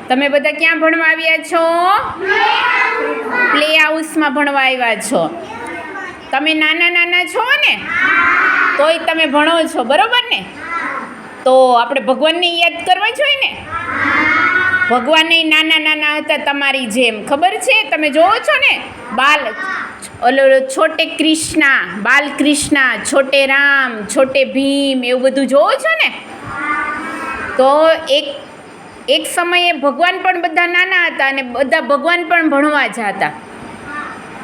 તમે બધા ક્યાં ભણવા આવ્યા છો? પ્લે હાઉસમાં ભણવા આવ્યા છો. તમે નાના છો ને, તોય તમે ભણો છો, બરોબર ને? તો આપણે ભગવાનને યાદ કરવા જોઈએ ને. ભગવાન નાના હતા તમારી જેમ, ખબર છે? તમે જોવો છો ને, છોટે કૃષ્ણ, બાલ કૃષ્ણ, છોટે રામ, છોટે ભીમ, એવું બધું જોવો છો ને. તો એક સમયે ભગવાન પણ બધા નાના હતા અને બધા ભગવાન પણ ભણવા જતા.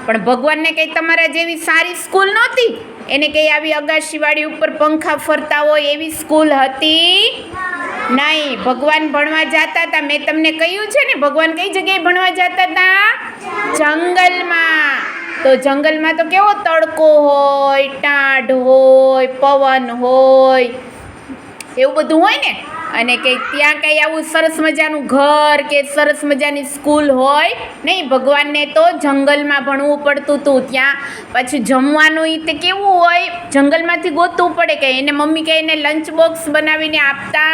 પણ ભગવાનને કંઈ તમારા જેવી સારી સ્કૂલ નહોતી. એને કંઈ આવી અગાશીવાડી ઉપર પંખા ફરતા હોય એવી સ્કૂલ હતી નહીં. ભગવાન ભણવા જતા હતા. મેં તમને કહ્યું છે ને, ભગવાન કઈ જગ્યાએ ભણવા જતા હતા? જંગલમાં. તો જંગલમાં તો કેવો તડકો હોય, ટાઢ હોય, પવન હોય, એવું બધું હોય ને. અને ત્યાં કંઈ આવું સરસ મજાનું ઘર કે સરસ મજાની સ્કૂલ હોય નહીં. ભગવાનને તો જંગલમાં ભણવું પડતું હતું. ત્યાં પાછું જમવાનું તે કેવું હોય, જંગલમાંથી ગોતવું પડે. કે એને મમ્મી કે એને લંચ બોક્સ બનાવીને આપતા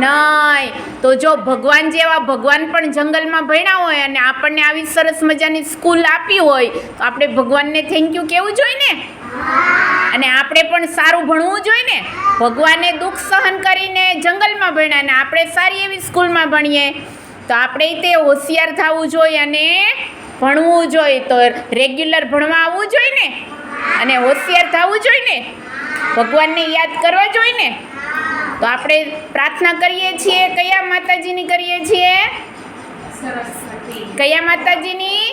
નહીં. તો જો ભગવાન જેવા ભગવાન પણ જંગલમાં ભણ્યા હોય અને આપણને આવી સરસ મજાની સ્કૂલ આપી હોય, તો આપણે ભગવાનને થેન્ક યુ કહેવું જોઈએ ને. અને આપણે પણ સારું ભણવું જોઈએ ને. ભગવાને દુઃખ સહન કરીને જંગલમાં ભણ્યા ને આપણે સારી એવી સ્કૂલમાં ભણીએ, તો આપણે તે હોશિયાર થવું જોઈએ અને ભણવું જોઈએ. તો રેગ્યુલર ભણવા આવવું જોઈએ ને અને હોશિયાર થવું જોઈએ ને. ભગવાનને યાદ કરવા જોઈએ ને. તો આપણે પ્રાર્થના કરીએ છીએ, કયા માતાજીની કરીએ છીએ? કયા માતાજીની?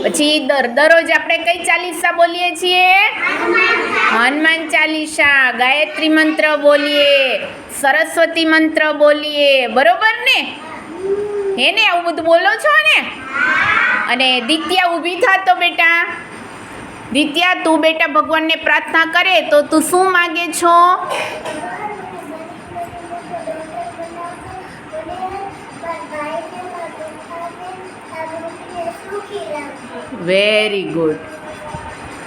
પછી દરરોજ આપણે કઈ ચાલીસા બોલીએ છીએ? હનુમાન ચાલીસા, ગાયત્રી મંત્ર બોલીએ, સરસ્વતી મંત્ર બોલીએ, બરોબર ને? હે ને? આવું બધું બોલો છો ને? અને દિત્યા ઊભી થાતો બેટા. દિત્યા, તું બેટા ભગવાનને પ્રાર્થના કરે તો તું શું માગે છો? Very good.